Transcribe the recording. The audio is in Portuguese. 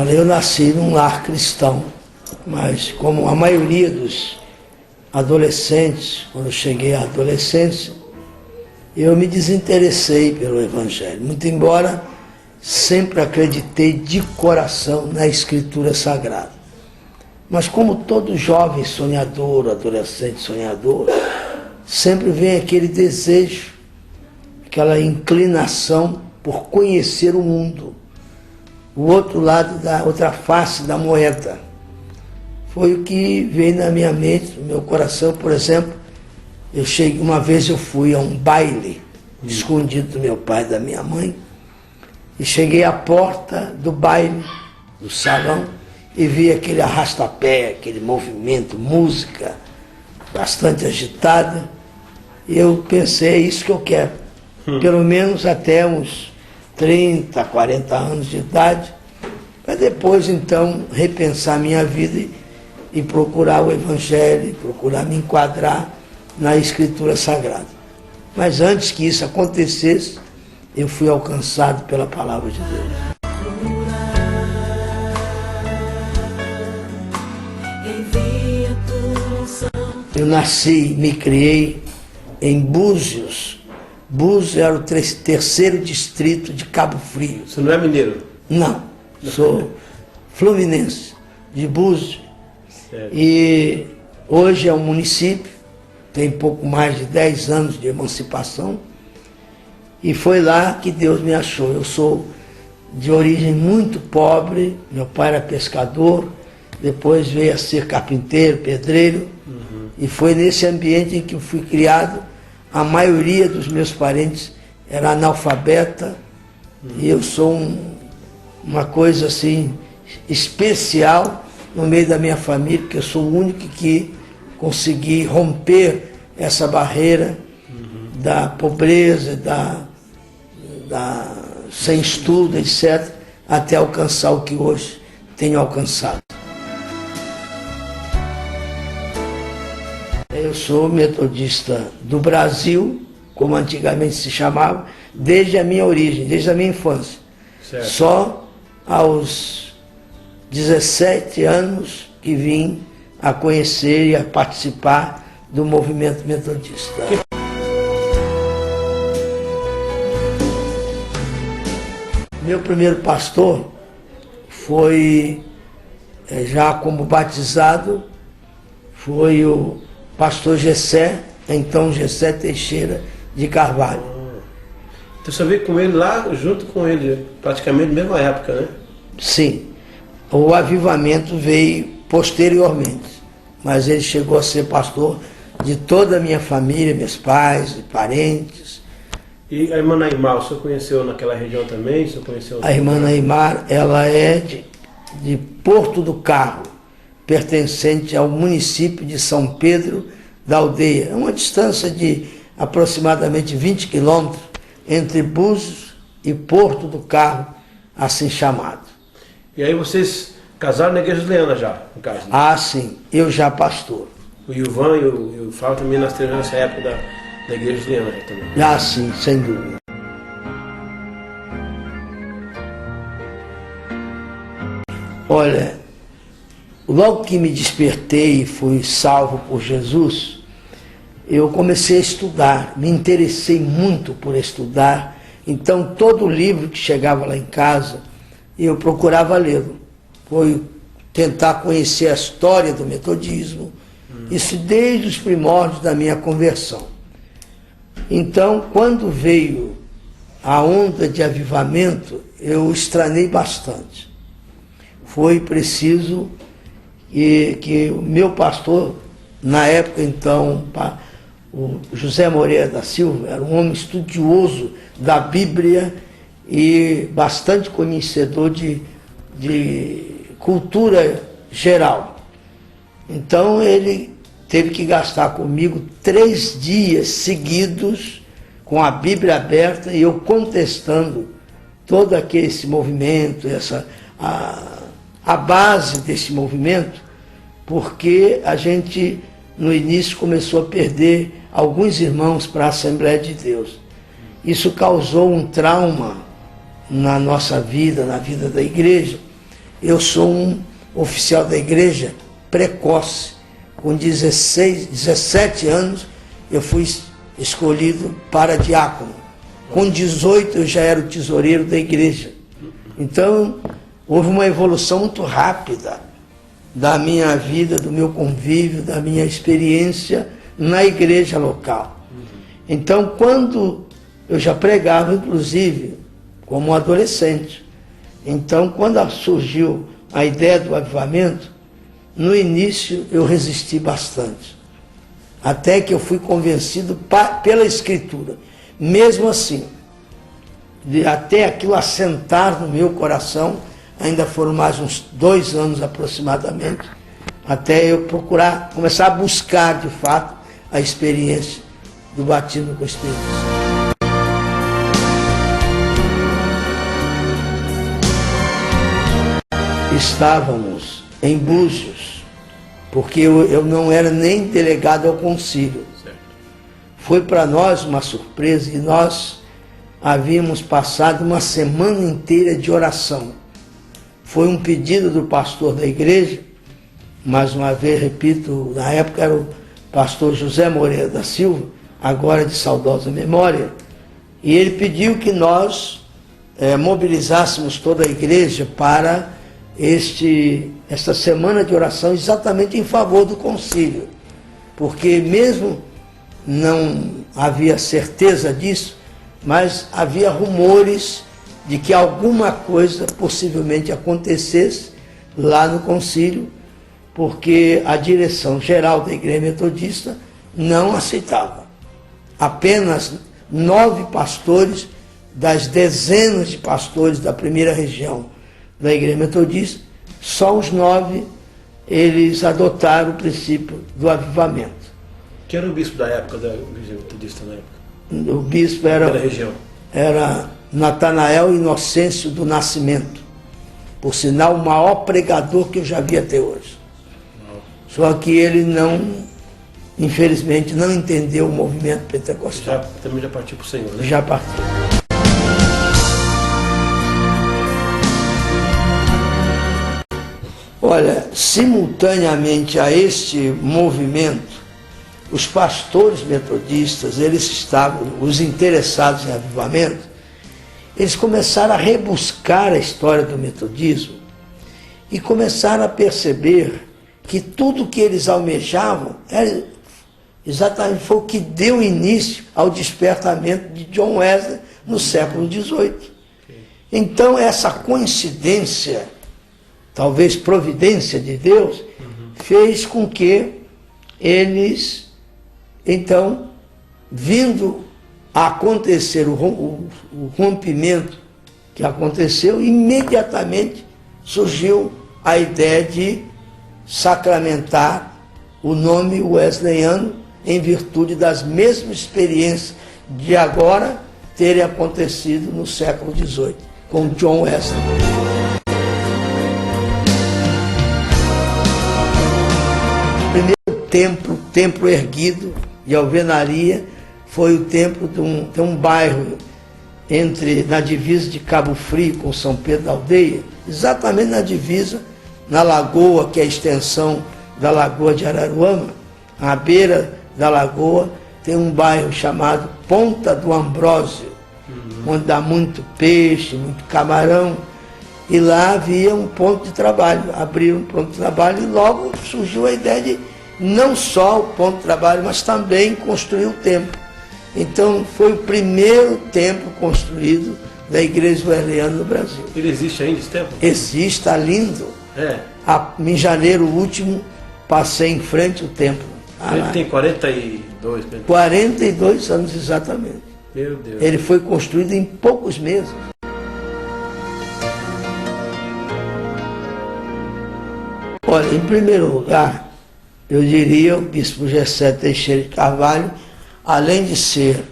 Olha, eu nasci num lar cristão, mas como a maioria dos adolescentes, quando eu cheguei à adolescência, eu me desinteressei pelo Evangelho, muito embora sempre acreditei de coração na Escritura Sagrada. Mas como todo jovem sonhador, adolescente sonhador, sempre vem aquele desejo, aquela inclinação por conhecer o mundo, o outro lado da outra face da moeda. Foi o que veio na minha mente, no meu coração. Por exemplo, uma vez eu fui a um baile escondido do meu pai e da minha mãe, e cheguei à porta do baile, do salão, e vi aquele arrastapé, aquele movimento, música bastante agitada, e eu pensei, é isso que eu quero. Pelo menos até uns 30, 40 anos de idade, para depois então repensar minha vida e procurar o Evangelho, procurar me enquadrar na Escritura Sagrada. Mas antes que isso acontecesse, eu fui alcançado pela Palavra de Deus. Eu nasci, me criei em Búzios. Búzios era o terceiro distrito de Cabo Frio. Você não é mineiro? Não, sou fluminense, de Búzios. Certo. E hoje é um município, tem pouco mais de 10 anos de emancipação, e foi lá que Deus me achou. Eu sou de origem muito pobre, meu pai era pescador, depois veio a ser carpinteiro, pedreiro, e foi nesse ambiente em que eu fui criado. A maioria dos meus parentes era analfabeta, e eu sou uma coisa assim especial no meio da minha família, porque eu sou o único que consegui romper essa barreira da pobreza, sem estudo, etc., até alcançar o que hoje tenho alcançado. Eu sou metodista do Brasil, como antigamente se chamava, desde a minha origem, desde a minha infância. Certo. Só aos 17 anos que vim a conhecer e a participar do movimento metodista. Meu primeiro pastor foi, já como batizado, foi o pastor Gessé, então Gessé Teixeira de Carvalho. Então você veio com ele lá, junto com ele, praticamente na mesma época, né? Sim, o avivamento veio posteriormente, mas ele chegou a ser pastor de toda a minha família, meus pais e parentes. E a irmã Naimar, o senhor conheceu naquela região também? O senhor conheceu... A irmã Naimar, ela é de Porto do Carro, pertencente ao município de São Pedro da Aldeia. É uma distância de aproximadamente 20 quilômetros entre Búzios e Porto do Carro, assim chamado. E aí vocês casaram na Igreja Juliana já, no caso? Né? Ah, sim, eu já pastor. O Ilvan e o Fábio também nasceram nessa época da Igreja Juliana também? Ah, sim, sem dúvida. Olha, logo que me despertei e fui salvo por Jesus, eu comecei a estudar, me interessei muito por estudar, então todo livro que chegava lá em casa, eu procurava lê-lo. Foi tentar conhecer a história do metodismo, isso desde os primórdios da minha conversão. Então, quando veio a onda de avivamento, eu estranhei bastante. Foi preciso que o meu pastor, na época então, o José Moreira da Silva, era um homem estudioso da Bíblia e bastante conhecedor de cultura geral. Então ele teve que gastar comigo 3 dias seguidos com a Bíblia aberta e eu contestando todo esse movimento, a base desse movimento, porque a gente no início começou a perder alguns irmãos para a Assembleia de Deus. Isso causou um trauma na nossa vida, na vida da igreja, eu sou um oficial da igreja precoce. Com 17 anos eu fui escolhido para diácono. Com 18 eu já era o tesoureiro da igreja. Então houve uma evolução muito rápida da minha vida, do meu convívio, da minha experiência na igreja local. Então, quando eu já pregava, inclusive, como adolescente. Então, quando surgiu a ideia do avivamento, no início eu resisti bastante. Até que eu fui convencido pela Escritura. Mesmo assim, até aquilo assentar no meu coração, ainda foram mais uns 2 anos aproximadamente, até eu começar a buscar de fato a experiência do batismo com o Espírito Santo. Estávamos em Búzios, porque eu não era nem delegado ao concílio. Foi para nós uma surpresa e nós havíamos passado uma semana inteira de oração. Foi um pedido do pastor da igreja, mais uma vez, repito, na época era o pastor José Moreira da Silva, agora de saudosa memória, e ele pediu que nós mobilizássemos toda a igreja para esta semana de oração exatamente em favor do concílio, porque mesmo não havia certeza disso, mas havia rumores de que alguma coisa possivelmente acontecesse lá no concílio, porque a direção geral da Igreja Metodista não aceitava. Apenas 9 pastores das dezenas de pastores da primeira região da Igreja Metodista, só os 9 eles adotaram o princípio do avivamento. Quem era o bispo da época da Igreja Metodista na época? O bispo era Natanael Inocêncio do Nascimento, por sinal o maior pregador que eu já vi até hoje. Só que ele infelizmente não entendeu o movimento pentecostal. Também já partiu para o Senhor, né? Já partiu. Olha, simultaneamente a este movimento, os pastores metodistas, os interessados em avivamento, eles começaram a rebuscar a história do metodismo e começaram a perceber que tudo que eles almejavam exatamente foi o que deu início ao despertamento de John Wesley no século XVIII. Então, essa coincidência, talvez providência de Deus, fez com que eles, então, vindo a acontecer o rompimento que aconteceu, imediatamente surgiu a ideia de sacramentar o nome wesleyano em virtude das mesmas experiências de agora terem acontecido no século XVIII, com John Wesley. O primeiro templo erguido de alvenaria, foi o templo de um bairro na divisa de Cabo Frio com São Pedro da Aldeia, exatamente na divisa, na lagoa, que é a extensão da lagoa de Araruama. À beira da lagoa tem um bairro chamado Ponta do Ambrósio, onde dá muito peixe, muito camarão, e lá havia um ponto de trabalho. Abriram um ponto de trabalho e logo surgiu a ideia de não só o ponto de trabalho, mas também construir o templo. Então foi o primeiro templo construído da Igreja Wesleyana no Brasil. Ele existe ainda, esse templo? Existe, está lindo. Em janeiro último, passei em frente ao templo. Ele tem 42? 42 anos exatamente. Meu Deus. Ele foi construído em poucos meses. Olha, em primeiro lugar, eu diria o bispo Gessé Teixeira de Carvalho, além de ser